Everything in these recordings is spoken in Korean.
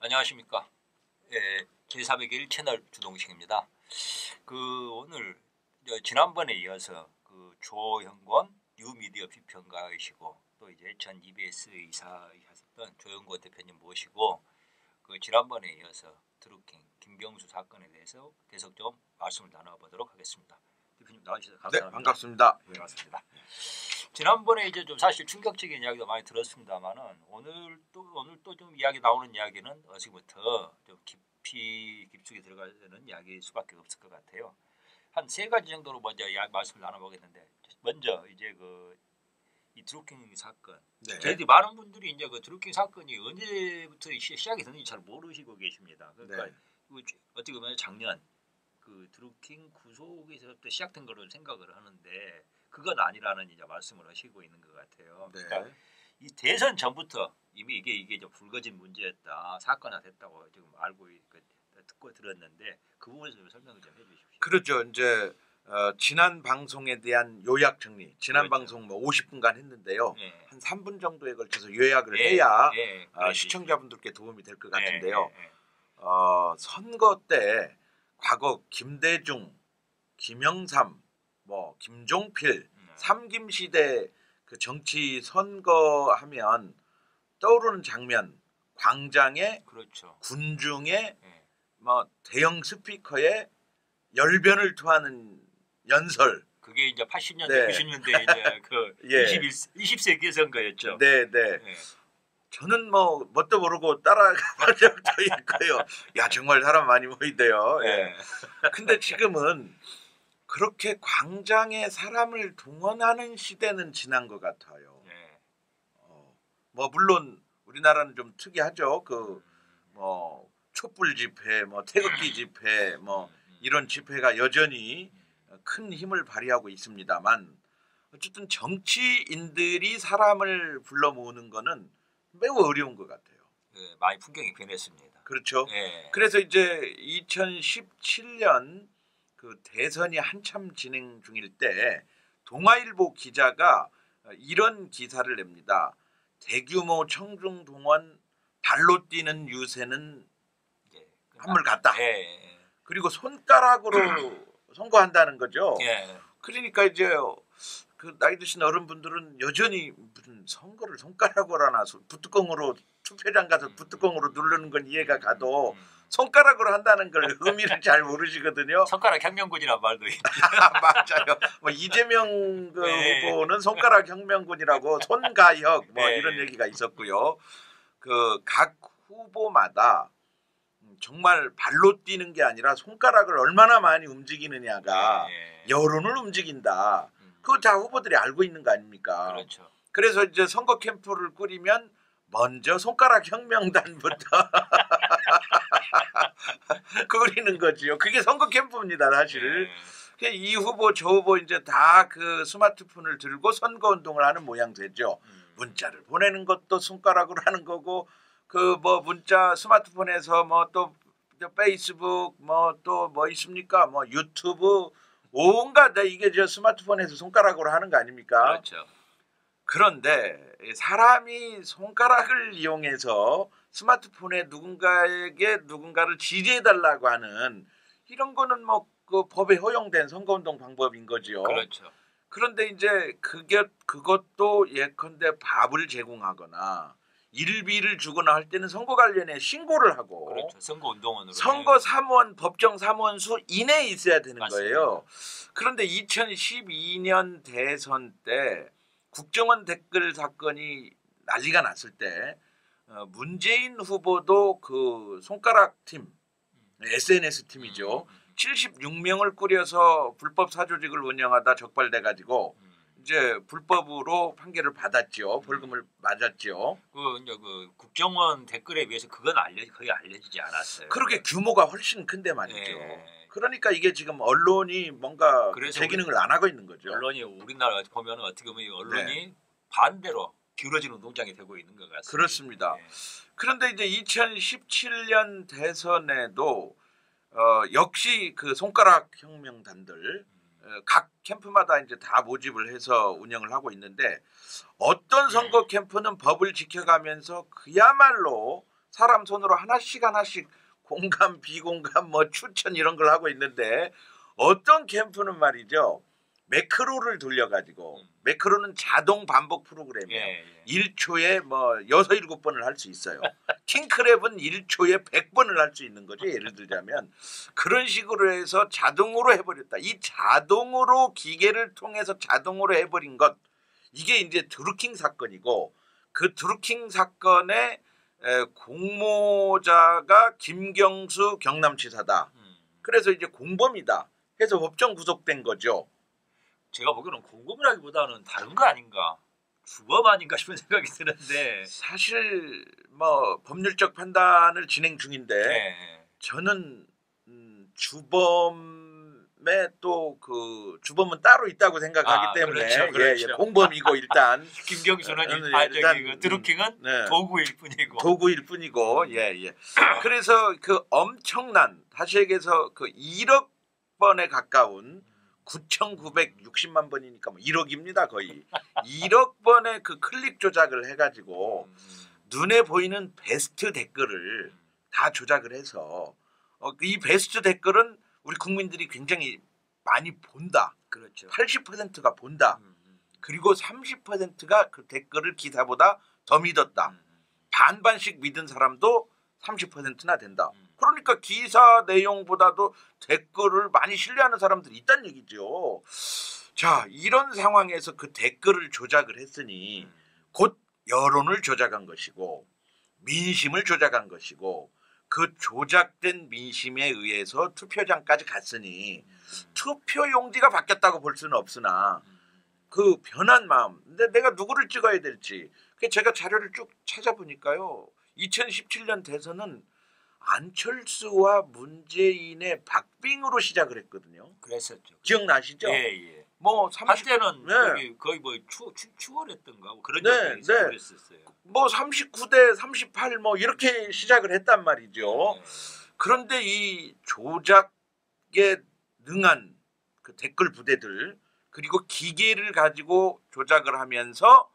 안녕하십니까. 제301 채널 주동식입니다. 오늘 지난번에 이어서 조형권 뉴미디어 비평가이시고 또 이제 전 EBS 이사하셨던 조형권 대표님 모시고 지난번에 이어서 드루킹 김경수 사건에 대해서 계속 좀 말씀을 나눠보도록 하겠습니다. 대표님 나와주셔서 감사합니다. 네, 반갑습니다. 네, 반갑습니다. 지난번에 이제 좀 사실 충격적인 이야기도 많이 들었습니다만은 오늘 또 좀 이야기 나오는 이야기는 어제부터 좀 깊숙이 들어가는 이야기일 수밖에 없을 것 같아요. 한 세 가지 정도로 먼저 말씀을 나눠보겠는데, 먼저 이제 이 드루킹 사건. 네. 저희들이 많은 분들이 이제 드루킹 사건이 언제부터 시작이 됐는지 잘 모르시고 계십니다. 그러니까 네. 어떻게 보면 작년 드루킹 구속에서부터 시작된 걸로 생각을 하는데 그건 아니라는 이제 말씀을 하시고 있는 것 같아요. 네. 그러니까 이 대선 전부터 이미 이게 좀 불거진 문제였다, 사건화 됐다고 지금 알고 듣고 들었는데 그 부분에서 좀 설명을 좀 해주십시오. 그렇죠. 이제 지난 방송에 대한 요약 정리. 지난 그렇죠. 방송 50분간 했는데요. 네. 한 3분 정도에 걸쳐서 요약을 해야 네. 시청자분들께 도움이 될 것 같은데요. 네. 선거 때 과거 김대중, 김영삼, 김종필, 삼김 시대 그 정치 선거하면 떠오르는 장면, 광장에 그렇죠. 군중에 대형 스피커에 열변을 토하는 연설. 그게 이제 80년대, 네. 90년대 이제 20세기 선거였죠. 네. 저는 뭣도 모르고 따라가본 적도 있고요. 야, 정말 사람 많이 모이대요. 네. 근데 지금은 그렇게 광장에 사람을 동원하는 시대는 지난 것 같아요. 네. 물론 우리나라는 좀 특이하죠. 촛불 집회, 태극기 집회, 이런 집회가 여전히 큰 힘을 발휘하고 있습니다만, 어쨌든 정치인들이 사람을 불러 모으는 거는 매우 어려운 것 같아요. 네, 많이 풍경이 변했습니다. 그렇죠. 네. 그래서 이제 2017년 그 대선이 한참 진행 중일 때 동아일보 기자가 이런 기사를 냅니다. 대규모 청중 동원, 발로 뛰는 유세는 한물 같다. 그리고 손가락으로 선거한다는 거죠. 그러니까 이제 그 나이 드신 어른분들은 여전히 무슨 선거를 손가락으로 하나, 붓뚜껑으로 투표장 가서 붓뚜껑으로 누르는 건 이해가 가도 손가락으로 한다는 걸 의미를 잘 모르시거든요. 손가락 혁명군이란 말도 맞아요. 이재명 후보는 손가락 혁명군이라고 손가혁 이런 얘기가 있었고요. 각 후보마다 정말 발로 뛰는 게 아니라 손가락을 얼마나 많이 움직이느냐가 여론을 움직인다. 그거 다 후보들이 알고 있는 거 아닙니까? 그렇죠. 그래서 이제 선거 캠프를 꾸리면 먼저 손가락 혁명단부터 꾸리는 거지요. 그게 선거 캠프입니다, 사실. 이 후보 저 후보 이제 다 그 스마트폰을 들고 선거 운동을 하는 모양 되죠. 문자를 보내는 것도 손가락으로 하는 거고, 문자 스마트폰에서 또 페이스북 또 있습니까? 유튜브 온갖 이게 저 스마트폰에서 손가락으로 하는 거 아닙니까? 그렇죠. 그런데 사람이 손가락을 이용해서 스마트폰에 누군가를 지지해달라고 하는 이런 거는 그 법에 허용된 선거운동 방법인 거지요. 그렇죠. 그런데 이제 그것도 예컨대 밥을 제공하거나 일비를 주거나 할 때는 선거 관련해 신고를 하고, 그렇죠. 선거운동원으로 선거 사무원, 법정 사무원 수 이내에 있어야 되는 맞습니다. 거예요. 그런데 2012년 대선 때 국정원 댓글 사건이 난리가 났을 때 문재인 후보도 그 손가락 팀, SNS 팀이죠. 76명을 꾸려서 불법 사조직을 운영하다 적발돼 가지고 이제 불법으로 판결을 받았죠. 벌금을 맞았죠. 이제 국정원 댓글에 비해서 그건 거의 알려지지 않았어요. 그렇게 규모가 훨씬 큰데 말이죠. 그러니까 이게 지금 언론이 뭔가 제 기능을 안 하고 있는 거죠. 언론이 우리나라 보면 어떻게 보면 언론이 반대로 기울어진 운동장이 되고 있는 것 같습니다. 그렇습니다. 그런데 이제 2017년 대선에도 역시 그 손가락 혁명단들 각 캠프마다 이제 다 모집을 해서 운영을 하고 있는데, 어떤 선거 캠프는 법을 지켜가면서 그야말로 사람 손으로 하나씩 공감, 비공감, 뭐 추천 이런 걸 하고 있는데 어떤 캠프는 말이죠. 매크로를 돌려가지고 매크로는 자동 반복 프로그램이에요. 예. 1초에 뭐 6, 7번을 할 수 있어요. 킹크랩은 1초에 100번을 할 수 있는 거죠. 예를 들자면 그런 식으로 해서 자동으로 해버렸다. 이 자동으로 기계를 통해서 자동으로 해버린 것 이게 이제 드루킹 사건이고 그 드루킹 사건의 공모자가 김경수 경남지사다. 그래서 이제 공범이다 해서 법정 구속된 거죠. 제가 보기에는 공범이라기보다는 다른 거 아닌가, 주범 아닌가 싶은 생각이 드는데 사실 뭐 법률적 판단을 진행 중인데 예. 저는 주범의 또 그 주범은 따로 있다고 생각하기 때문에 그렇죠. 예, 공범이고 일단 김경수는 일단, 그 드루킹은 네. 도구일 뿐이고 도구일 뿐이고 예. 그래서 그 엄청난 다시 얘기해서 그 1억 번에 가까운 9,960만 번이니까 뭐 1억입니다 거의 1억 번의 그 클릭 조작을 해가지고 눈에 보이는 베스트 댓글을 다 조작을 해서 이 베스트 댓글은 우리 국민들이 굉장히 많이 본다. 그렇죠. 80%가 본다. 그리고 30%가 그 댓글을 기사보다 더 믿었다. 반반씩 믿은 사람도 30%나 된다. 그러니까 기사 내용보다도 댓글을 많이 신뢰하는 사람들이 있다는 얘기죠. 자, 이런 상황에서 그 댓글을 조작을 했으니 곧 여론을 조작한 것이고 민심을 조작한 것이고 그 조작된 민심에 의해서 투표장까지 갔으니 투표 용지가 바뀌었다고 볼 수는 없으나 그 변한 마음. 근데 내가 누구를 찍어야 될지. 제가 자료를 쭉 찾아보니까요. 2017년 대선은 안철수와 문재인의 박빙으로 시작을 했거든요. 그랬었죠. 기억나시죠? 예. 뭐 30, 한때는 네. 저기 거의 뭐 추월했던가 뭐 그런 적이 그랬었어요. 뭐 39대 38 뭐 이렇게 시작을 했단 말이죠. 네. 그런데 이 조작에 능한 그 댓글 부대들 그리고 기계를 가지고 조작을 하면서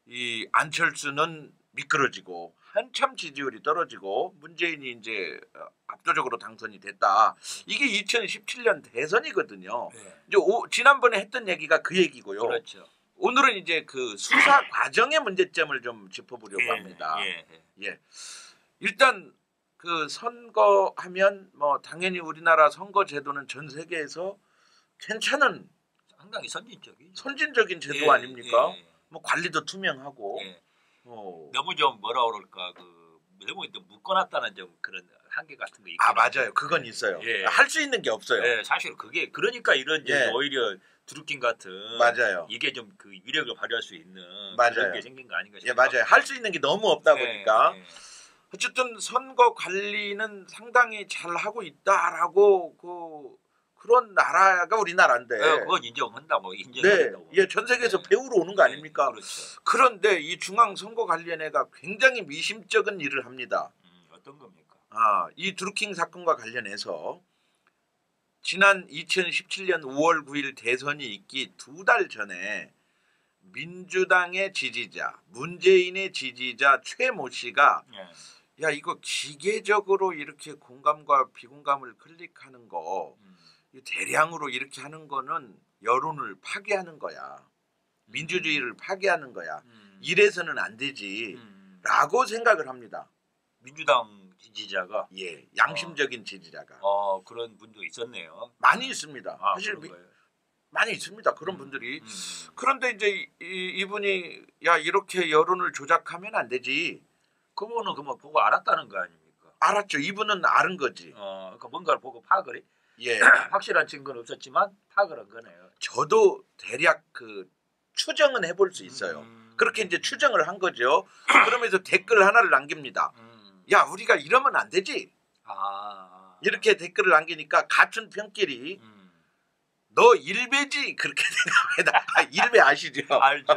이 안철수는 미끄러지고 한참 지지율이 떨어지고 문재인이 이제 압도적으로 당선이 됐다. 이게 2017년 대선이거든요. 네. 이제 지난번에 했던 얘기가 그 얘기고요. 그렇죠. 오늘은 이제 그 수사 과정의 문제점을 좀 짚어보려고 합니다. 예. 일단 그 선거하면 뭐 당연히 우리나라 선거 제도는 전 세계에서 괜찮은 상당히 선진적인 제도 아닙니까? 뭐 관리도 투명하고 너무 좀 뭐라 그럴까 너무 좀 묶어놨다는 좀 그런 한계 같은 거 있고. 맞아요. 그건 있어요. 할 수 있는 게 없어요. 사실 그게 그러니까 이런 이제 오히려 드루킹 같은 맞아요. 이게 좀 그 위력을 발휘할 수 있는 맞아요. 그런 게 생긴 거 아닌가 싶어요. 맞아요. 할 수 있는 게 너무 없다 보니까 어쨌든 선거 관리는 상당히 잘 하고 있다라고 그런 나라가 우리나라인데. 그건 인정한다 뭐 인정한다고. 네, 전 세계에서 배우러 오는 거 아닙니까? 그렇죠. 그런데 이 중앙선거관리위원회가 굉장히 미심쩍은 일을 합니다. 어떤 겁니까? 이 드루킹 사건과 관련해서 지난 2017년 5월 9일 대선이 있기 2달 전에 민주당의 지지자, 문재인의 지지자 최모 씨가 야 이거 기계적으로 이렇게 공감과 비공감을 클릭하는 거 대량으로 이렇게 하는 거는 여론을 파괴하는 거야. 민주주의를 파괴하는 거야. 이래서는 안 되지. 라고 생각을 합니다. 민주당 지지자가 양심적인 지지자가 그런 분도 있었네요. 많이 있습니다. 사실 그런가요? 많이 있습니다. 그런 분들이. 그런데 이제 이분이 야 이렇게 여론을 조작하면 안 되지. 그분은 그만 보고 알았다는 거 아닙니까? 알았죠. 이분은 아는 거지. 그러니까 뭔가를 보고 파악을 해. 예. 확실한 증거는 없었지만 파악을 한 거네요. 저도 대략 그 추정은 해볼 수 있어요. 그렇게 이제 추정을 한 거죠. 그러면서 댓글 하나를 남깁니다. 야 우리가 이러면 안 되지. 이렇게 댓글을 남기니까 같은 편끼리 너 일배지 그렇게 생각합니다. 일배 아시죠? 알죠.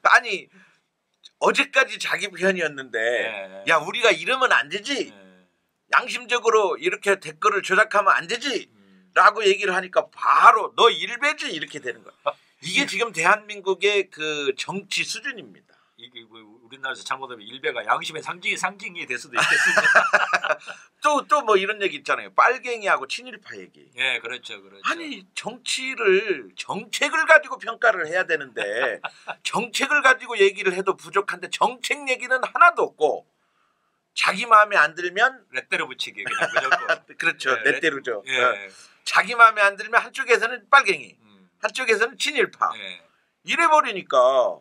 아니 어제까지 자기 편이었는데 야 우리가 이러면 안 되지. 양심적으로 이렇게 댓글을 조작하면 안 되지. 라고 얘기를 하니까 바로 너 일배지 이렇게 되는 거야. 이게 지금 대한민국의 그 정치 수준입니다. 이게 뭐 우리나라에서 잘못하면 일베가 양심의 상징이 될 수도 있겠습니다. 또 뭐 이런 얘기 있잖아요. 빨갱이하고 친일파 얘기. 예, 그렇죠, 그렇죠. 아니 정책을 가지고 평가를 해야 되는데 정책을 가지고 얘기를 해도 부족한데 정책 얘기는 하나도 없고 자기 마음에 안 들면 레때로 붙이기 그냥 무조건. 그렇죠. 예, 내 대로죠. 예. 자기 마음에 안 들면 한쪽에서는 빨갱이, 한쪽에서는 친일파. 예. 이래 버리니까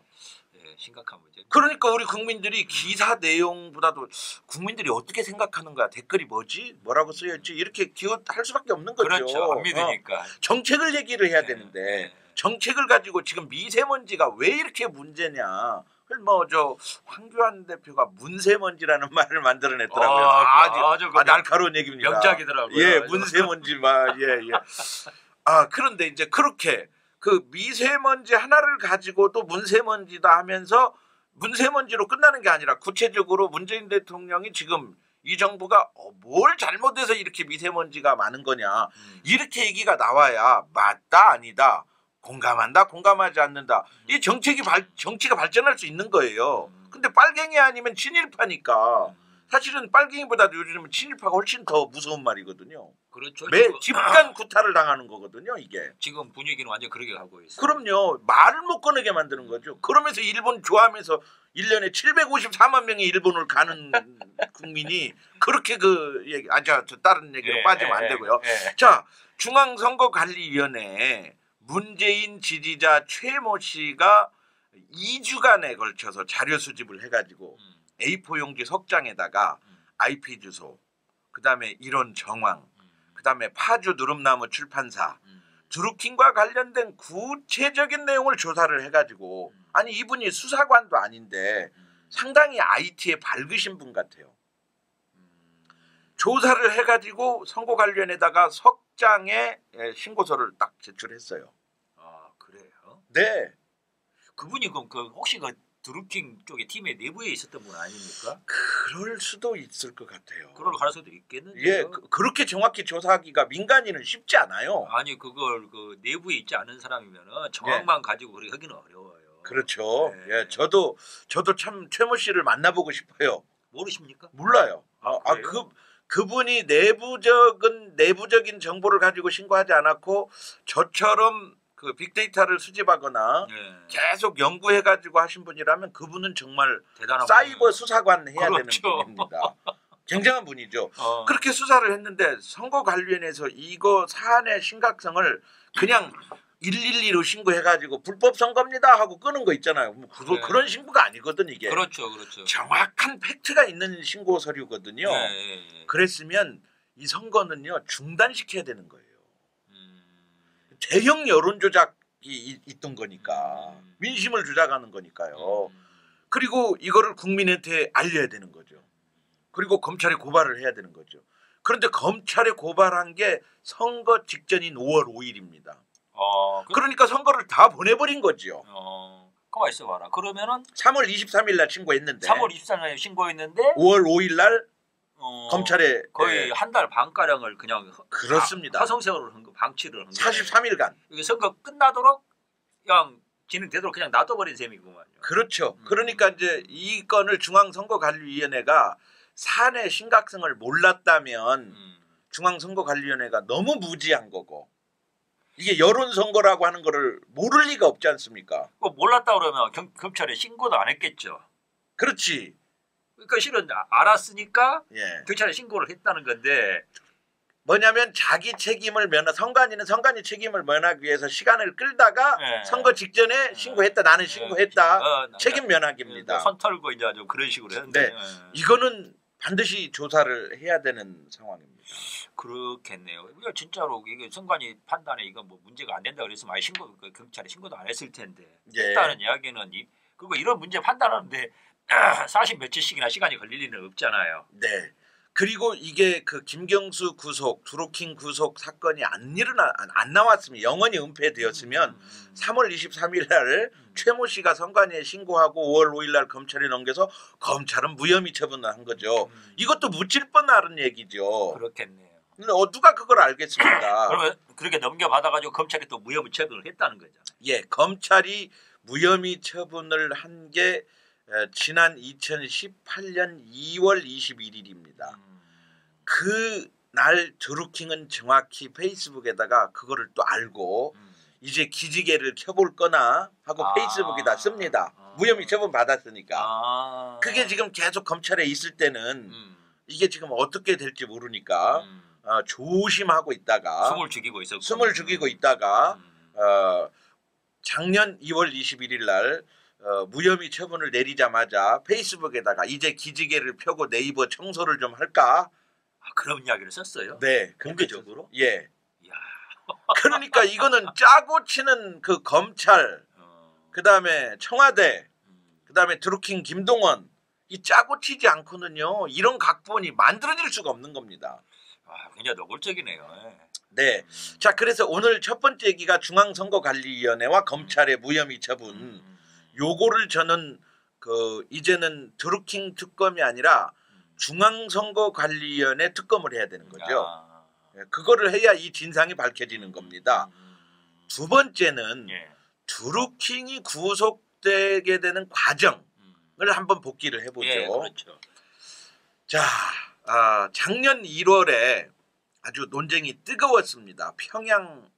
예, 심각한 문제. 그러니까 우리 국민들이 기사 내용보다도 국민들이 어떻게 생각하는 거야? 댓글이 뭐지? 뭐라고 쓰였지? 이렇게 기웃할 수밖에 없는 거죠. 그렇죠. 안 믿으니까. 정책을 얘기를 해야 예, 되는데 예. 정책을 가지고 지금 미세먼지가 왜 이렇게 문제냐? 뭐 저 황교안 대표가 문세먼지라는 말을 만들어냈더라고요. 아주 날카로운 얘기입니다. 명작이더라고요. 예, 문세먼지 말 예. 아 그런데 이제 그렇게 그 미세먼지 하나를 가지고도 문세먼지다 하면서 문세먼지로 끝나는 게 아니라 구체적으로 문재인 대통령이 지금 이 정부가 뭘 잘못해서 이렇게 미세먼지가 많은 거냐 이렇게 얘기가 나와야 맞다 아니다 공감한다 공감하지 않는다 이 정치가 발전할 수 있는 거예요. 근데 빨갱이 아니면 친일파니까 사실은 빨갱이보다도 요즘은 친일파가 훨씬 더 무서운 말이거든요. 그렇죠. 매 집단 구타를 당하는 거거든요, 이게. 지금 분위기는 완전 그렇게 가고 있어요. 그럼요. 말을 못 꺼내게 만드는 거죠. 그러면서 일본 좋아하면서 1년에 754만 명이 일본을 가는 국민이 그렇게 그 얘기 저 다른 얘기로 빠지면 안 되고요. 자, 중앙선거관리위원회에 문재인 지지자 최모 씨가 2주간에 걸쳐서 자료 수집을 해 가지고 A4 용지 석 장에다가 IP 주소, 그다음에 이론 정황, 그다음에 파주 누름나무 출판사, 드루킹과 관련된 구체적인 내용을 조사를 해가지고 아니 이분이 수사관도 아닌데 상당히 IT에 밝으신 분 같아요. 조사를 해가지고 선거관리위원회에다가 석 장의 신고서를 딱 제출했어요. 아 그래요? 네. 그분이 그럼 혹시 그 드루킹 쪽의 팀의 내부에 있었던 분 아닙니까? 그럴 수도 있을 것 같아요. 그럴 가능성도 있겠는데요. 예, 그렇게 정확히 조사하기가 민간인은 쉽지 않아요. 아니 그걸 그 내부에 있지 않은 사람이면은 정황만 가지고 그렇게 하기는 어려워요. 그렇죠. 네. 예, 저도 참 최모 씨를 만나보고 싶어요. 모르십니까? 몰라요. 그래요? 그분이 내부적인 정보를 가지고 신고하지 않았고 저처럼 그 빅데이터를 수집하거나 네. 계속 연구해가지고 하신 분이라면 그분은 정말 대단한 사이버 분이에요. 수사관 해야 그렇죠. 되는 분입니다. 굉장한 분이죠. 어. 그렇게 수사를 했는데 선거관리위원회에서 이거 사안의 심각성을 그냥 112로 신고해가지고 불법 선거입니다 하고 끄는 거 있잖아요. 뭐 네. 그런 신고가 아니거든 이게. 그렇죠. 정확한 팩트가 있는 신고 서류거든요. 네. 그랬으면 이 선거는요 중단시켜야 되는 거예요. 대형 여론 조작이 있던 거니까 민심을 조작하는 거니까요. 그리고 이거를 국민한테 알려야 되는 거죠. 그리고 검찰에 고발을 해야 되는 거죠. 그런데 검찰에 고발한 게 선거 직전인 5월 5일입니다. 그러니까 선거를 다 보내버린 거죠. 가만 있어봐라. 그러면은 3월 23일 날 신고했는데 3월 24일에 신고했는데 5월 5일 날 검찰에 거의 한 달 반가량을 그냥 그렇습니다. 화성세월을 방치를 한 거예요. 43일간. 이게 선거 끝나도록 그냥 진행되도록 그냥 놔둬버린 셈이구만요. 그렇죠. 그러니까 이제 이 건을 중앙선거관리위원회가 사안의 심각성을 몰랐다면 중앙선거관리위원회가 너무 무지한 거고 이게 여론선거라고 하는 거를 모를 리가 없지 않습니까? 몰랐다 그러면 검찰에 신고도 안 했겠죠. 그렇지. 그러니까 실은 알았으니까 예. 경찰에 신고를 했다는 건데 뭐냐면 자기 책임을 선관위는 선관위 책임을 면하기 위해서 시간을 끌다가 네. 선거 직전에 신고했다. 나는 신고했다. 책임 면하기입니다. 선 털고 이제 좀 그런 식으로 했는데 네. 이거는 반드시 조사를 해야 되는 상황입니다. 그렇겠네요. 우리가 진짜로 이게 선관위 판단에 이거 뭐 문제가 안 된다 그래서 많이 경찰에 신고도 안 했을 텐데 예. 했다는 이야기는 그리고 이런 문제 판단하는데 40 며칠씩이나 시간이 걸릴 리는 없잖아요. 네. 그리고 이게 그 김경수 구속, 드루킹 구속 사건이 안 나왔으면 영원히 은폐되었으면 3월 23일 날 최모 씨가 선관위에 신고하고 5월 5일 날 검찰에 넘겨서 검찰은 무혐의 처분을 한 거죠. 이것도 묻힐 뻔한 얘기죠. 그렇겠네요. 근데 누가 그걸 알겠습니까? 그러면 그렇게 넘겨받아가지고 검찰이 또 무혐의 처분을 했다는 거잖아요. 예, 검찰이 무혐의 처분을 한 게 지난 2018년 2월 21일입니다. 그 날 드루킹은 정확히 페이스북에다가 그거를 또 알고 이제 기지개를 켜볼 거나 하고 페이스북에다 씁니다. 무혐의 처분 받았으니까. 그게 지금 계속 검찰에 있을 때는 이게 지금 어떻게 될지 모르니까 조심하고 있다가 숨을 죽이고 있다가 작년 2월 21일 날 무혐의 처분을 내리자마자 페이스북에다가 이제 기지개를 펴고 네이버 청소를 좀 할까? 그런 이야기를 썼어요? 네, 공개적으로? 예. 이야. 그러니까 이거는 짜고 치는 그 검찰, 그 다음에 청와대, 그 다음에 드루킹 김동원 이 짜고 치지 않고는요 이런 각본이 만들어질 수가 없는 겁니다. 굉장히 노골적이네요. 네. 자, 그래서 오늘 첫 번째 얘기가 중앙선거관리위원회와 검찰의 무혐의 처분. 요거를 저는 이제는 드루킹 특검이 아니라 중앙선거관리위원회 특검을 해야 되는 거죠. 그거를 해야 이 진상이 밝혀지는 겁니다. 두 번째는 드루킹이 구속되게 되는 과정을 한번 복기를 해보죠. 예, 그렇죠. 자, 작년 1월에 아주 논쟁이 뜨거웠습니다. 평창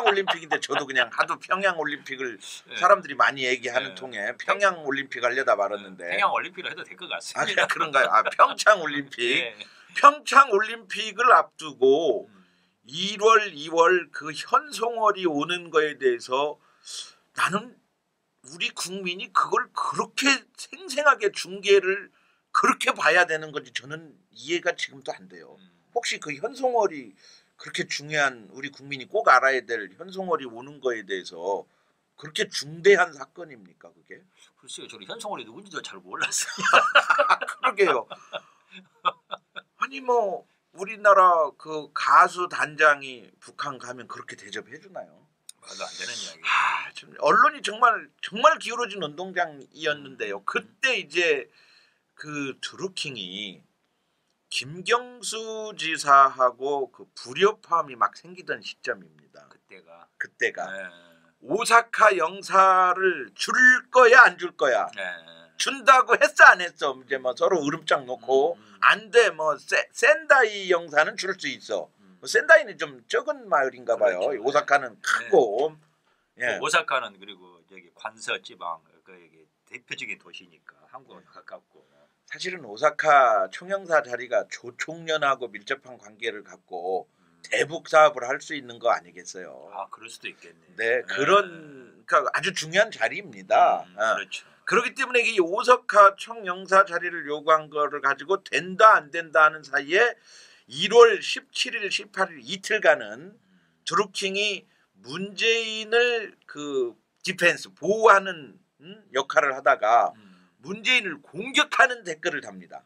올림픽인데 저도 그냥 하도 평양 올림픽을 사람들이 많이 얘기하는 통에 평양 올림픽 하려다 말았는데 평양 올림픽을 해도 될 것 같습니다. 그런가요? 평창 올림픽. 평창 올림픽을 앞두고 1월, 2월 그 현송월이 오는 거에 대해서 나는 우리 국민이 그걸 그렇게 생생하게 중계를 그렇게 봐야 되는 건지 저는 이해가 지금도 안 돼요. 혹시 그 현송월이 그렇게 중요한 우리 국민이 꼭 알아야 될 현송월이 오는 거에 대해서 그렇게 중대한 사건입니까 그게? 글쎄요. 저는 현송월이 누군지도 잘 몰랐어요. 그러게요. 아니 뭐 우리나라 그 가수 단장이 북한 가면 그렇게 대접해 주나요? 말도 안 되는 이야기. 참 언론이 정말 기울어진 운동장이었는데요. 그때 이제 그 드루킹이 김경수 지사하고 그 불협화음이 막 생기던 시점입니다. 그때가 오사카 영사를 줄 거야 안 줄 거야? 준다고 했어 안 했어? 이제 뭐 서로 으름장 놓고 안 돼 뭐 센다이 영사는 줄 수 있어. 센다이는 좀 적은 마을인가 봐요. 그렇죠. 오사카는 크고. 오사카는 그리고 저기 관서 지방 그 대표적인 도시니까 한국은 가깝고. 사실은 오사카 총영사 자리가 조총련하고 밀접한 관계를 갖고 대북 사업을 할 수 있는 거 아니겠어요? 그럴 수도 있겠네요. 네, 그러니까 아주 중요한 자리입니다. 그렇죠. 그렇기 때문에 이 오사카 총영사 자리를 요구한 거를 가지고 된다 안 된다 하는 사이에 1월 17일, 18일 이틀간은 드루킹이 문재인을 그 디펜스 보호하는 역할을 하다가 문재인을 공격하는 댓글을 답니다.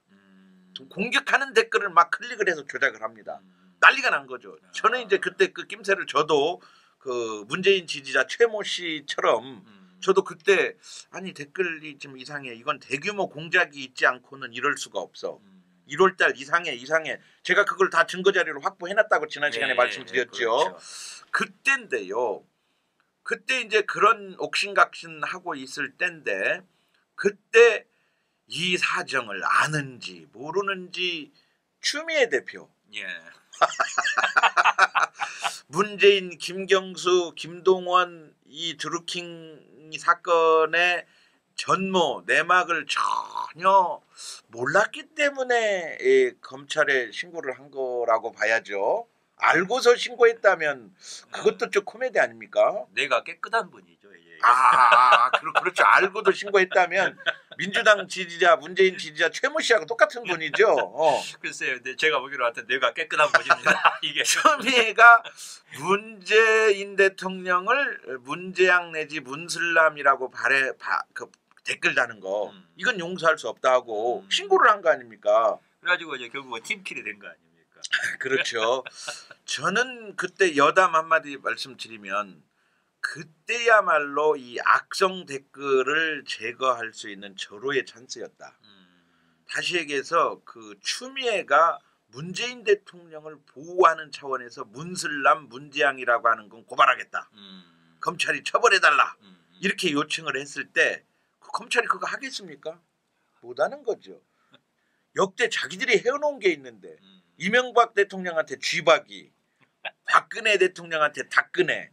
공격하는 댓글을 막 클릭을 해서 조작을 합니다. 난리가 난 거죠. 저는 이제 그때 그 낌새를 저도 그 문재인 지지자 최모 씨처럼 저도 그때 아니 댓글이 좀 이상해. 이건 대규모 공작이 있지 않고는 이럴 수가 없어. 1월달 이상해. 제가 그걸 다 증거 자료로 확보해놨다고 지난 시간에 말씀드렸죠. 그렇죠. 그때인데요. 그때 이제 그런 옥신각신 하고 있을 때인데 그때 이 사정을 아는지 모르는지 추미애 대표, 문재인, 김경수, 김동원 이 드루킹 사건의 전모 내막을 전혀 몰랐기 때문에 검찰에 신고를 한 거라고 봐야죠. 알고서 신고했다면 그것도 좀 코미디 아닙니까? 내가 깨끗한 분이죠. 그렇죠. 알고도 신고했다면 민주당 지지자, 문재인 지지자 최모 씨하고 똑같은 분이죠. 글쎄요. 제가 보기로 하여튼 내가 깨끗한 분입니다. 이게 추미애가 문재인 대통령을 문재양 내지 문슬람이라고 댓글 다는 거 이건 용서할 수 없다고 신고를 한 거 아닙니까? 그래가지고 이제 결국은 팀킬이 된 거 아닙니까? 그렇죠. 저는 그때 여담 한마디 말씀드리면 그때야말로 이 악성 댓글을 제거할 수 있는 절호의 찬스였다. 다시 얘기해서 그 추미애가 문재인 대통령을 보호하는 차원에서 문슬람, 문재양이라고 하는 건 고발하겠다. 검찰이 처벌해달라. 이렇게 요청을 했을 때 검찰이 그거 하겠습니까? 못하는 거죠. 역대 자기들이 해놓은 게 있는데 이명박 대통령한테 쥐박이, 박근혜 대통령한테 닭근혜,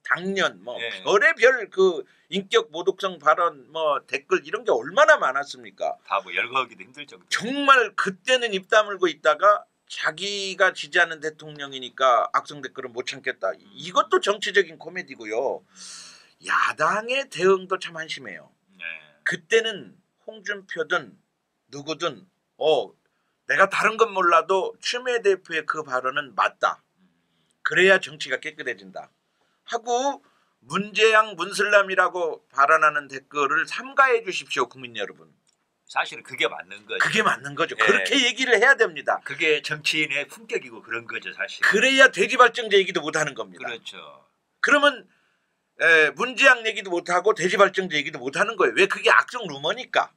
당년 뭐 예. 별의별 그 인격 모독성 발언 뭐 댓글 이런 게 얼마나 많았습니까? 다 뭐 열거하기도 힘들 정도. 정말 그때는 입 다물고 있다가 자기가 지지하는 대통령이니까 악성 댓글은 못 참겠다. 이것도 정치적인 코미디고요. 야당의 대응도 참 한심해요. 네. 그때는 홍준표든 누구든 내가 다른 건 몰라도 추미애 대표의 그 발언은 맞다. 그래야 정치가 깨끗해진다. 하고 문재양 문슬람이라고 발언하는 댓글을 삼가해 주십시오, 국민 여러분. 사실은 그게 맞는 거죠. 그게 맞는 거죠. 예. 그렇게 얘기를 해야 됩니다. 그게 정치인의 품격이고 그런 거죠, 사실. 그래야 돼지발정제 얘기도 못하는 겁니다. 그렇죠. 그러면 문재양 얘기도 못하고 돼지발정제 얘기도 못하는 거예요. 왜? 그게 악성 루머니까.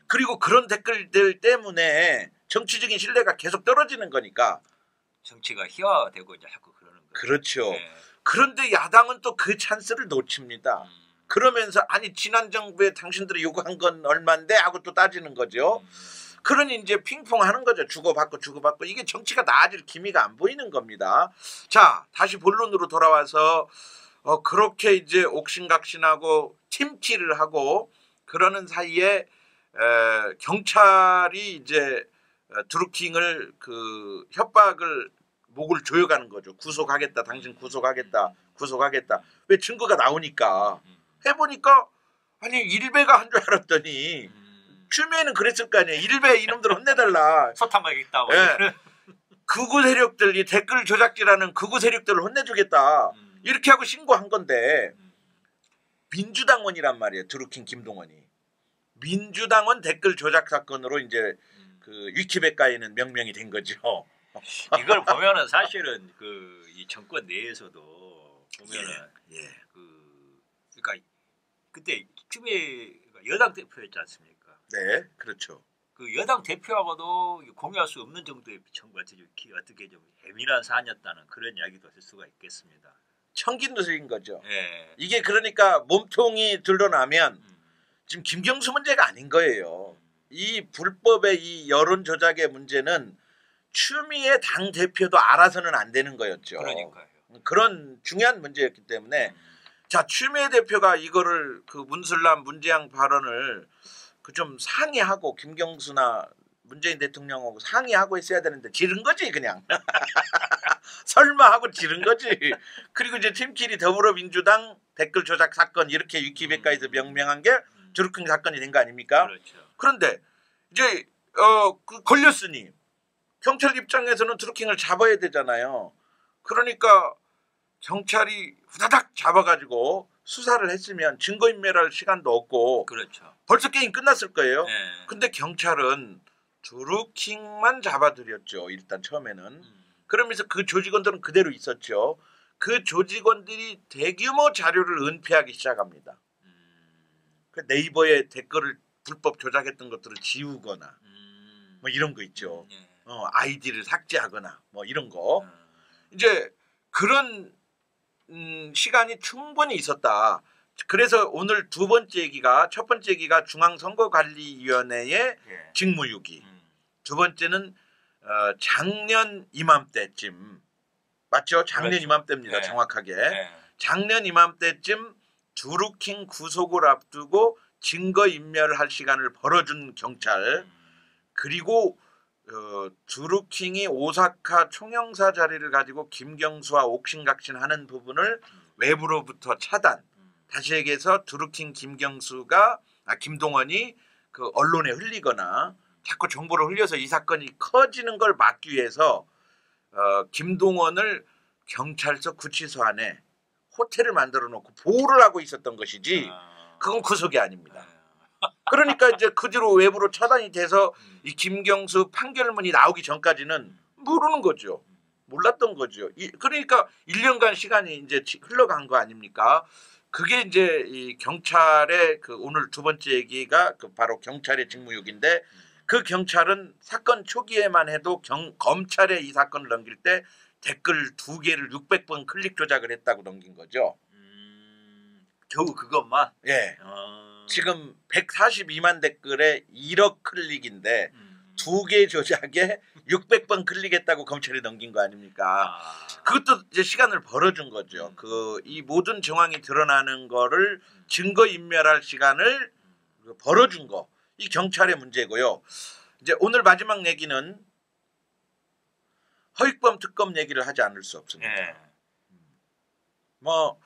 그리고 그런 댓글들 때문에 정치적인 신뢰가 계속 떨어지는 거니까. 정치가 희화되고 이제 자꾸 그러는 거죠. 그렇죠. 예. 그런데 야당은 또 그 찬스를 놓칩니다. 그러면서 아니 지난 정부에 당신들이 요구한 건 얼마인데 하고 또 따지는 거죠. 그러니 이제 핑퐁하는 거죠. 주고받고 이게 정치가 나아질 기미가 안 보이는 겁니다. 자, 다시 본론으로 돌아와서 그렇게 이제 옥신각신하고 팀킬을 하고 그러는 사이에 경찰이 이제 드루킹을 그 협박을 목을 조여가는 거죠. 구속하겠다. 당신 구속하겠다. 왜 증거가 나오니까. 해보니까 아니 일베가 한 줄 알았더니 추미애는 그랬을 거 아니에요. 일베 이놈들 혼내달라. 소탕하겠다. 예. 극우 세력들, 이 댓글 조작질하는 극우 세력들을 혼내주겠다. 이렇게 하고 신고한 건데 민주당원이란 말이에요. 드루킹 김동원이. 민주당원 댓글 조작 사건으로 이제 그 위키백과에는 명명이 된 거죠. 이걸 보면은 사실은 그 이 정권 내에서도 보면은 예. 그러니까 그때 추미애가 여당 대표였지 않습니까? 네, 그렇죠. 그 여당 대표하고도 공유할 수 없는 정도의 정말 어떻게 좀 예민한 사안이었다는 그런 이야기도 할 수가 있겠습니다. 청긴누수인 거죠. 예. 이게 그러니까 몸통이 드러나면 지금 김경수 문제가 아닌 거예요. 이 불법의 이 여론 조작의 문제는 추미애 당 대표도 알아서는 안 되는 거였죠. 그러니까요. 그런 중요한 문제였기 때문에 자 추미애 대표가 이거를 그 문슬람 문재양 발언을 그 좀 상의하고 김경수나 문재인 대통령하고 상의하고 했어야 되는데 지른 거지 그냥. 설마 하고 지른 거지. 그리고 이제 팀킬이 더불어민주당 댓글 조작 사건 이렇게 위키백과에서 명명한 게 드루킹 사건이 된 거 아닙니까? 그렇죠. 그런데 이제 그 걸렸으니 경찰 입장에서는 드루킹을 잡아야 되잖아요. 그러니까 경찰이 후다닥 잡아가지고 수사를 했으면 증거인멸할 시간도 없고 그렇죠. 벌써 게임 끝났을 거예요. 예. 근데 경찰은 드루킹만 잡아들였죠. 일단 처음에는. 그러면서 그 조직원들은 그대로 있었죠. 그 조직원들이 대규모 자료를 은폐하기 시작합니다. 그 네이버에 댓글을 불법 조작했던 것들을 지우거나 뭐 이런 거 있죠. 예. 아이디를 삭제하거나 뭐 이런 거. 이제 그런 시간이 충분히 있었다. 그래서 오늘 두 번째 얘기가 첫 번째 얘기가 중앙선거관리위원회의 예. 직무유기. 두 번째는 작년 이맘때쯤 맞죠? 작년 그렇죠. 이맘때입니다. 예. 정확하게. 예. 작년 이맘때쯤 드루킹 구속을 앞두고 증거인멸을 할 시간을 벌어준 경찰 그리고 드루킹이 오사카 총영사 자리를 가지고 김경수와 옥신각신하는 부분을 외부로부터 차단. 다시 얘기해서 드루킹 김동원이 그 언론에 흘리거나 자꾸 정보를 흘려서 이 사건이 커지는 걸 막기 위해서 김동원을 경찰서 구치소 안에 호텔을 만들어 놓고 보호를 하고 있었던 것이지 그건 구속이 아닙니다. 그러니까 이제 그 뒤로 외부로 차단이 돼서 이 김경수 판결문이 나오기 전까지는 모르는 거죠. 몰랐던 거죠. 그러니까 1년간 시간이 이제 흘러간 거 아닙니까? 그게 이제 이 경찰의 그 오늘 두 번째 얘기가 그 바로 경찰의 직무유기인데 그 경찰은 사건 초기에만 해도 검찰에 이 사건을 넘길 때 댓글 2개를 600번 클릭 조작을 했다고 넘긴 거죠. 겨우 그것만. 예. 지금 142만 댓글에 1억 클릭인데 두 개 조작에 600번 클릭했다고 검찰이 넘긴 거 아닙니까? 그것도 이제 시간을 벌어준 거죠. 그 이 모든 정황이 드러나는 거를 증거 인멸할 시간을 벌어준 거. 이 경찰의 문제고요. 이제 오늘 마지막 얘기는 허익범 특검 얘기를 하지 않을 수 없습니다. 예. 뭐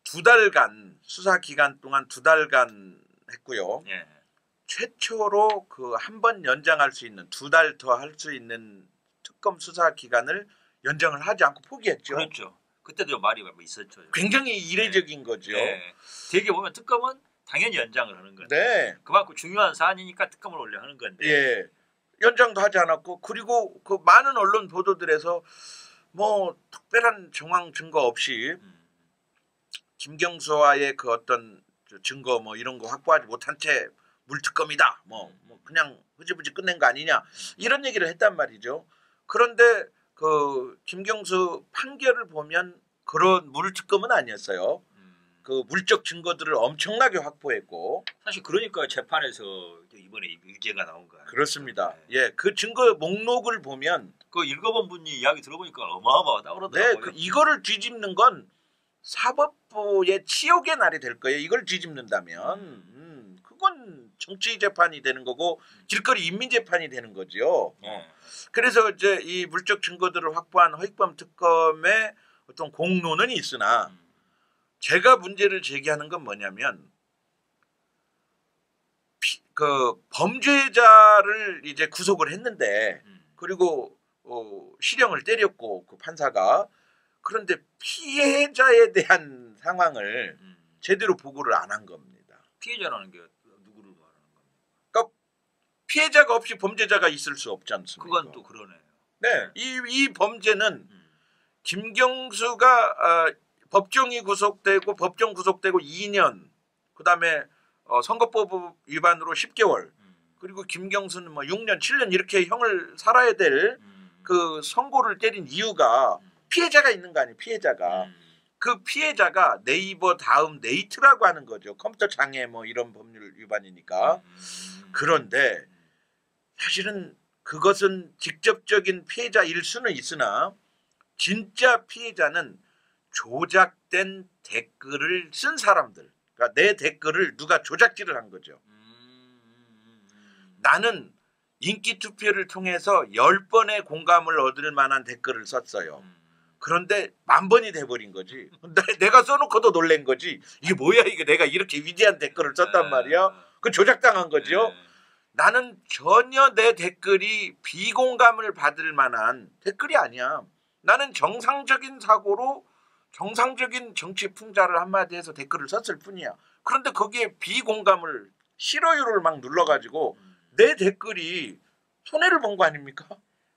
2달간 수사 기간 동안 2달간 했고요. 예. 최초로 그 한 번 연장할 수 있는 2달 더 할 수 있는 특검 수사 기간을 연장을 하지 않고 포기했죠. 그렇죠. 그때도 말이 있었죠. 굉장히 이례적인 거죠. 예. 되게 보면 특검은 당연히 연장을 하는 건데 네. 그만큼 중요한 사안이니까 특검을 원래 하는 건데. 예. 연장도 하지 않았고 그리고 그 많은 언론 보도들에서 뭐 특별한 정황 증거 없이 김경수와의 그 어떤 증거 뭐 이런 거 확보하지 못한 채 물특검이다. 뭐 그냥 흐지부지 끝낸 거 아니냐 이런 얘기를 했단 말이죠. 그런데 그 김경수 판결을 보면 그런 물특검은 아니었어요. 그 물적 증거들을 엄청나게 확보했고 사실 그러니까 재판에서 이번에 유죄가 나온 거예요. 그렇습니다. 예, 그 증거 목록을 보면 그 읽어본 분이 이야기 들어보니까 어마어마하다 그러더라고요. 네, 그 이거를 뒤집는 건 사법부의 치욕의 날이 될 거예요. 이걸 뒤집는다면 그건 정치 재판이 되는 거고 길거리 인민 재판이 되는 거죠. 그래서 이제 이 물적 증거들을 확보한 허익범 특검의 어떤 공로는 있으나 제가 문제를 제기하는 건 뭐냐면 그 범죄자를 이제 구속을 했는데 그리고 실형을 때렸고 그 판사가 그런데 피해자에 대한 상황을 제대로 보고를 안 한 겁니다. 피해자라는 게 누구를 말하는 겁니까? 그러니까 피해자가 없이 범죄자가 있을 수 없지 않습니까? 그건 또 그러네요. 네, 이 범죄는 김경수가 법정이 구속되고 법정 구속되고 2년, 그다음에 선거법 위반으로 10개월, 그리고 김경수는 뭐 6년, 7년 이렇게 형을 살아야 될 그 선고를 때린 이유가 피해자가 있는 거 아니에요. 피해자가 그 피해자가 네이버 다음 네이트라고 하는 거죠. 컴퓨터 장애 뭐 이런 법률 위반이니까. 그런데 사실은 그것은 직접적인 피해자일 수는 있으나 진짜 피해자는 조작된 댓글을 쓴 사람들. 그러니까 내 댓글을 누가 조작질을 한 거죠. 나는 인기 투표를 통해서 10번의 공감을 얻을 만한 댓글을 썼어요. 그런데 10,000번이 돼버린 거지. 내가 써놓고도 놀란 거지. 이게 뭐야 이게 내가 이렇게 위대한 댓글을 썼단 말이야. 그 조작당한 거죠. 나는 전혀 내 댓글이 비공감을 받을 만한 댓글이 아니야. 나는 정상적인 사고로 정상적인 정치 풍자를 한마디 해서 댓글을 썼을 뿐이야. 그런데 거기에 비공감을 싫어요를 막 눌러가지고 내 댓글이 손해를 본 거 아닙니까?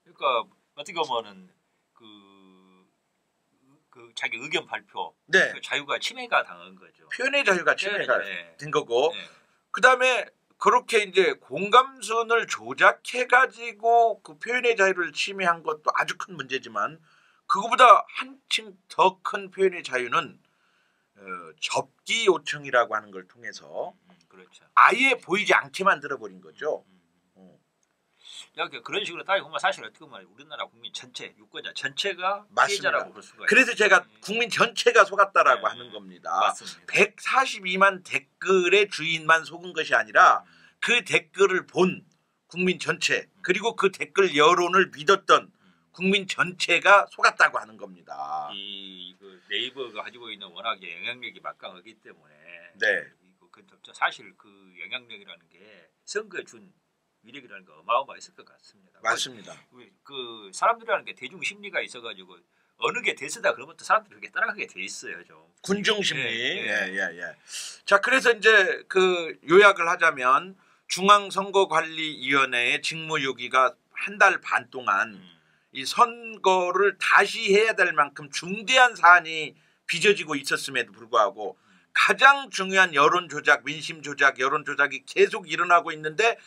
그러니까 어떻게 보면은 그 자기 의견 발표 네. 그 자유가 침해가 당한 거죠. 표현의 자유가 침해가 네. 된 거고 네. 그다음에 그렇게 이제 공감순을 조작해가지고 그 표현의 자유를 침해한 것도 아주 큰 문제지만 그거보다 한층 더 큰 표현의 자유는 접기 요청이라고 하는 걸 통해서 그렇죠. 아예 보이지 않게 만들어버린 거죠. 그런 식으로 따지고 보면 사실 어떻게 보면 우리나라 국민 전체 유권자 전체가 맞습니다. 피해자라고 볼 수가 있어요. 그래서 제가 국민 전체가 속았다라고 하는 겁니다. 맞습니다. 142만 댓글의 주인만 속은 것이 아니라 그 댓글을 본 국민 전체 그리고 그 댓글 여론을 믿었던 국민 전체가 속았다고 하는 겁니다. 그 네이버가 가지고 있는 워낙에 영향력이 막강하기 때문에 네. 사실 그 영향력이라는 게 선거에 준 위력이라는 게 어마어마했을 것 같습니다. 맞습니다. 그 사람들이라는 게 대중 심리가 있어가지고 어느 게 대세다 그러면 또 사람들이 그렇게 따라가게 돼 있어요, 좀. 군중 심리. 예. 예. 자, 그래서 이제 그 요약을 하자면 중앙선거관리위원회의 직무유기가 한 달 반 동안 이 선거를 다시 해야 될 만큼 중대한 사안이 빚어지고 있었음에도 불구하고 가장 중요한 여론 조작, 민심 조작, 여론 조작이 계속 일어나고 있는데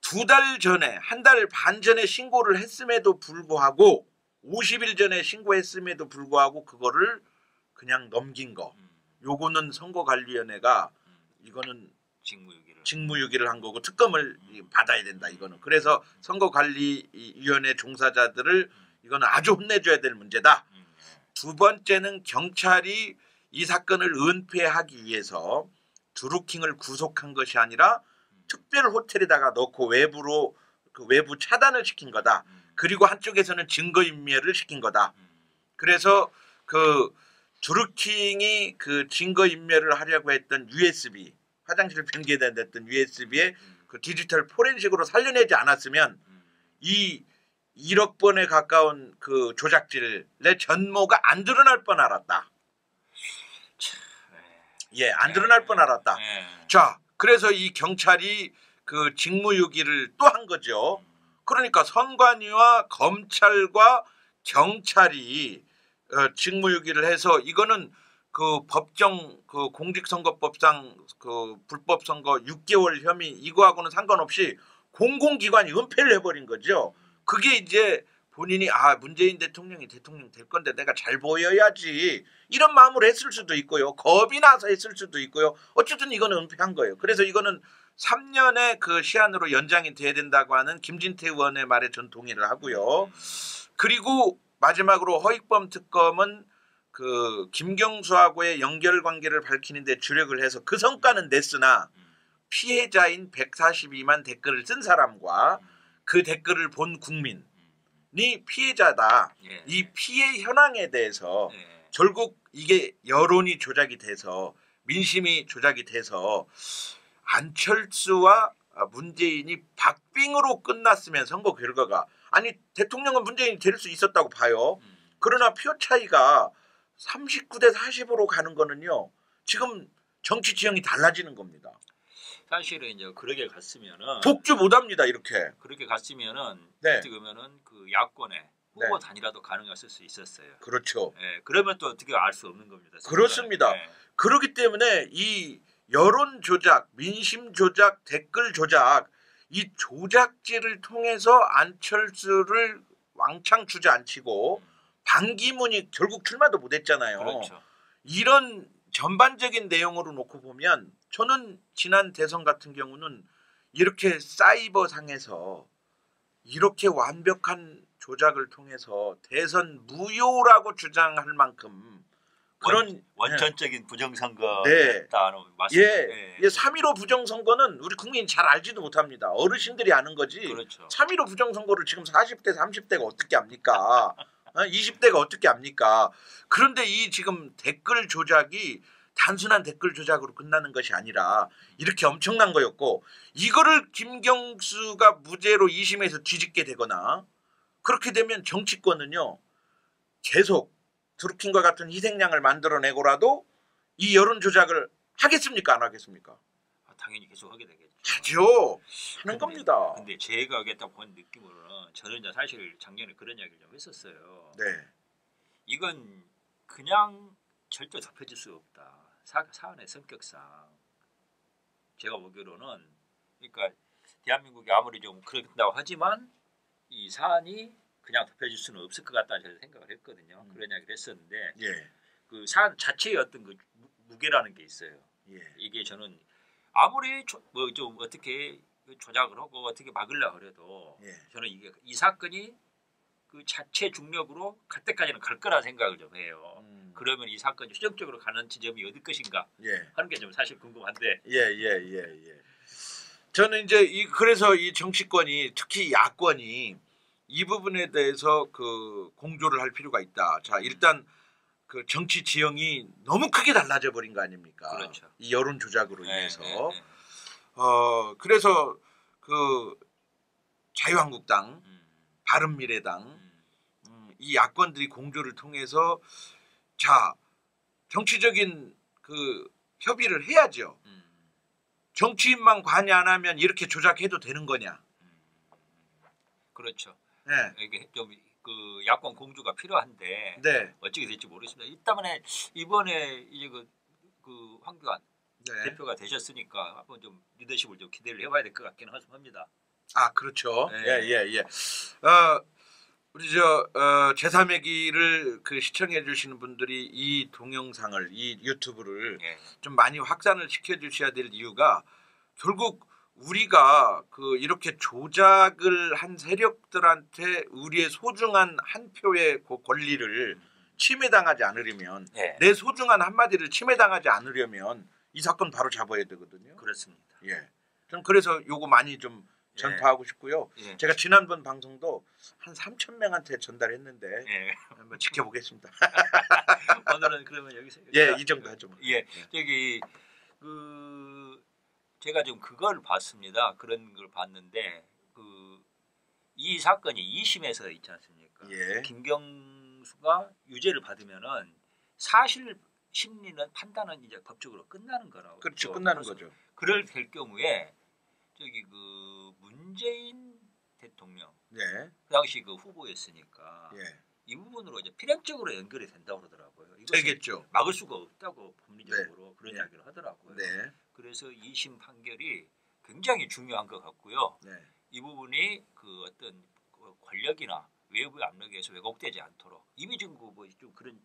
2달 전에, 한 달 반 전에 신고를 했음에도 불구하고 50일 전에 신고했음에도 불구하고 그거를 그냥 넘긴 거. 요거는 선거관리위원회가 이거는 직무유기를 한 거고 특검을 받아야 된다 이거는. 그래서 선거관리위원회 종사자들을 이거는 아주 혼내줘야 될 문제다. 두 번째는 경찰이 이 사건을 은폐하기 위해서 드루킹을 구속한 것이 아니라 특별 호텔에다가 넣고 외부로 그 외부 차단을 시킨 거다. 그리고 한쪽에서는 증거인멸을 시킨 거다. 그래서 그 드루킹이 그 증거인멸을 하려고 했던 USB 화장실 변기에다 냈던 USB에 그 디지털 포렌식으로 살려내지 않았으면 이 1억 번에 가까운 그 조작질의 전모가 안 드러날 뻔 알았다. 예, 안 드러날 뻔 알았다. 자, 그래서 이 경찰이 그 직무유기를 또 한 거죠. 그러니까 선관위와 검찰과 경찰이 직무유기를 해서 이거는 그 법정 그 공직선거법상 그 불법선거 6개월 혐의 이거하고는 상관없이 공공기관이 은폐를 해버린 거죠. 그게 이제 본인이 문재인 대통령이 대통령 될 건데 내가 잘 보여야지 이런 마음으로 했을 수도 있고요. 겁이 나서 했을 수도 있고요. 어쨌든 이거는 은폐한 거예요. 그래서 이거는 3년의 그 시한으로 연장이 돼야 된다고 하는 김진태 의원의 말에 전 동의를 하고요. 그리고 마지막으로 허익범 특검은 그 김경수하고의 연결관계를 밝히는데 주력을 해서 그 성과는 냈으나 피해자인 142만 댓글을 쓴 사람과 그 댓글을 본 국민이 피해자다. 이 피해 현황에 대해서 결국 이게 여론이 조작이 돼서 민심이 조작이 돼서 안철수와 문재인이 박빙으로 끝났으면 선거 결과가 아니 대통령은 문재인이 될 수 있었다고 봐요. 그러나 표 차이가 39대 40으로 가는 거는요. 지금 정치 지형이 달라지는 겁니다. 사실은 이제 그렇게 갔으면은 독주 못합니다. 이렇게. 그렇게 갔으면은 네. 어떻게 보면은 그 야권에 후보 단일화도 가능했을 수 있었어요. 그렇죠. 예, 그러면 또 어떻게 알 수 없는 겁니다. 그렇습니다. 그렇기 때문에 이 여론 조작, 민심 조작, 댓글 조작 이 조작질을 통해서 안철수를 왕창 주저앉히고 반기문이 결국 출마도 못했잖아요. 그렇죠. 이런 전반적인 내용으로 놓고 보면 저는 지난 대선 같은 경우는 이렇게 사이버상에서 이렇게 완벽한 조작을 통해서 대선 무효라고 주장할 만큼 그런 원천적인 부정선거였다는 네. 말씀이죠. 예. 3.15 부정선거는 우리 국민이 잘 알지도 못합니다. 어르신들이 아는 거지. 그렇죠. 3.15 부정선거를 지금 40대 30대가 어떻게 압니까? 20대가 어떻게 압니까? 그런데 이 지금 댓글 조작이 단순한 댓글 조작으로 끝나는 것이 아니라 이렇게 엄청난 거였고 이거를 김경수가 무죄로 2심에서 뒤집게 되거나 그렇게 되면 정치권은요. 계속 드루킹과 같은 희생양을 만들어내고라도 이 여론 조작을 하겠습니까? 안 하겠습니까? 당연히 계속 하게 되겠죠. 하죠. 하는 겁니다. 근데 제가 딱 본 느낌으로는 저는 이제 사실 작년에 그런 이야기를 좀 했었어요. 네. 이건 그냥 절대 덮여질 수 없다. 사안의 성격상 제가 보기로는 그러니까 대한민국이 아무리 좀 그런다고 하지만 이 사안이 그냥 덮여질 수는 없을 것 같다는 저는 생각을 했거든요. 그런 이야기를 했었는데 예. 그 사안 자체의 어떤 그 무게라는 게 있어요. 예. 이게 저는 아무리 뭐 좀 어떻게 조작을 하고 어떻게 막으려고 해도 예. 저는 이게 이 사건이 그 자체 중력으로 갈 때까지는 갈 거라 생각을 좀 해요. 그러면 이 사건이 추정적으로 가는 지점이 어디 것인가 예. 하는 게 좀 사실 궁금한데. 예. 저는 이제 그래서 이 정치권이 특히 야권이 이 부분에 대해서 그 공조를 할 필요가 있다. 자, 일단 그 정치 지형이 너무 크게 달라져 버린 거 아닙니까? 그렇죠. 이 여론 조작으로 인해서. 네. 그래서 그 자유한국당, 바른미래당 이 야권들이 공조를 통해서 자, 정치적인 그 협의를 해야죠. 정치인만 관여 안 하면 이렇게 조작해도 되는 거냐? 그렇죠. 네. 이게 좀 그 야권 공조가 필요한데 네. 어떻게 될지 모르겠습니다. 이번에 이제 그 황교안 네. 대표가 되셨으니까 한번 좀 리더십을 좀 기대를 해봐야 될 것 같기는 합니다. 아, 그렇죠. 네. 예. 우리 저 제3의 길을 그 시청해 주시는 분들이 이 동영상을 이 유튜브를 예. 좀 많이 확산을 시켜 주셔야 될 이유가 결국 우리가 그 이렇게 조작을 한 세력들한테 우리의 소중한 한 표의 그 권리를 침해당하지 않으려면 예. 내 소중한 한마디를 침해당하지 않으려면 이 사건 바로 잡아야 되거든요. 그렇습니다. 예. 좀 그래서 요거 많이 좀 전파하고 싶고요. 예. 제가 지난번 방송도 한 3,000명한테 전달했는데 예. 한번 지켜보겠습니다. 오늘은 그러면 여기서 예, 이 정도 하죠. 뭐. 예. 저기 그 제가 좀 그걸 봤습니다. 그런 걸 봤는데 그 이 사건이 2심에서 있지 않습니까? 예. 김경수가 유죄를 받으면은 사실 심리는 판단은 이제 법적으로 끝나는 거라고. 그렇죠. 끝나는 거죠. 그럴 될 경우에 저기 그 문재인 대통령 네. 그 당시 그 후보였으니까 예. 이 부분으로 이제 필연적으로 연결이 된다고 그러더라고요. 이것을 되겠죠. 막을 수가 없다고 법리적으로 그런 네. 이야기를 하더라고요. 네. 그래서 2심 판결이 굉장히 중요한 것 같고요. 네. 이 부분이 그 어떤 그 권력이나 외부의 압력에서 왜곡되지 않도록 이미 지금 좀 그런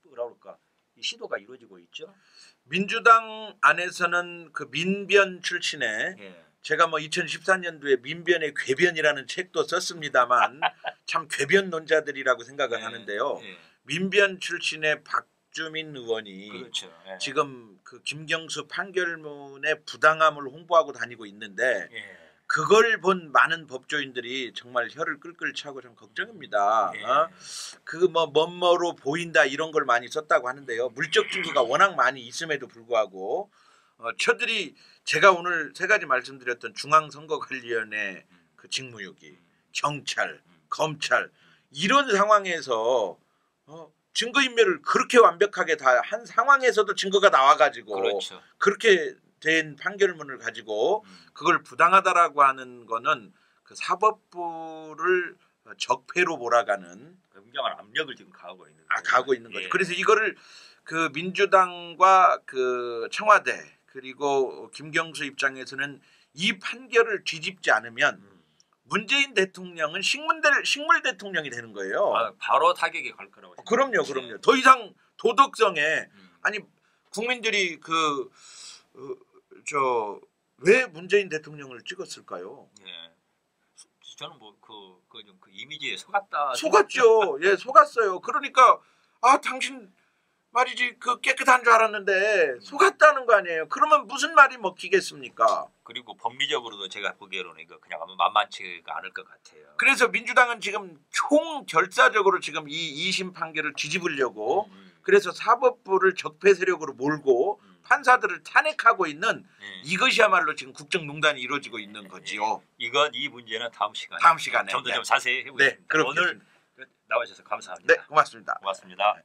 뭐라 그럴까 이 시도가 이루어지고 있죠. 민주당 안에서는 그 민변 출신의 예. 제가 뭐 2014년도에 민변의 궤변이라는 책도 썼습니다만 참 궤변론자들이라고 생각을 하는데요. 예. 민변 출신의 박주민 의원이 그렇죠. 예. 지금 그 김경수 판결문의 부당함을 홍보하고 다니고 있는데 예. 그걸 본 많은 법조인들이 정말 혀를 끌끌 차고 좀 걱정입니다. 예. 그 뭐 뭐뭐로 보인다 이런 걸 많이 썼다고 하는데요. 물적 증거가 워낙 많이 있음에도 불구하고 저들이 제가 오늘 세 가지 말씀드렸던 중앙선거관리위원회 그 직무유기, 경찰, 검찰 이런 상황에서 증거인멸을 그렇게 완벽하게 다 한 상황에서도 증거가 나와가지고 그렇죠. 그렇게 된 판결문을 가지고 그걸 부당하다라고 하는 거는 그 사법부를 적폐로 몰아가는 굉장한 압력을 지금 가하고 있는 가고 있는 거죠. 예. 그래서 이거를 그 민주당과 그 청와대 그리고 김경수 입장에서는 이 판결을 뒤집지 않으면 문재인 대통령은 식물 대통령이 되는 거예요. 바로 타격이 갈 거라고. 그럼요, 그럼요. 더 이상 도덕성에 아니 국민들이 그 왜 문재인 대통령을 찍었을까요? 예. 저는 뭐 그 이미지에 속았다. 속았죠. 예, 속았어요. 그러니까 당신 말이지 그 깨끗한 줄 알았는데 속았다는 거 아니에요. 그러면 무슨 말이 먹히겠습니까? 그리고 법리적으로도 제가 보기에는 이거 그냥 아무 만만치가 않을 것 같아요. 그래서 민주당은 지금 총결사적으로 지금 이 2심 판결을 뒤집으려고 그래서 사법부를 적폐 세력으로 몰고 판사들을 탄핵하고 있는 이것이야말로 지금 국정농단이 이루어지고 있는 거지요. 이 문제는 다음 시간에 다음 시간에 좀 더 좀 자세히 해보겠습니다. 네, 오늘 나와주셔서 감사합니다. 네, 고맙습니다. 고맙습니다.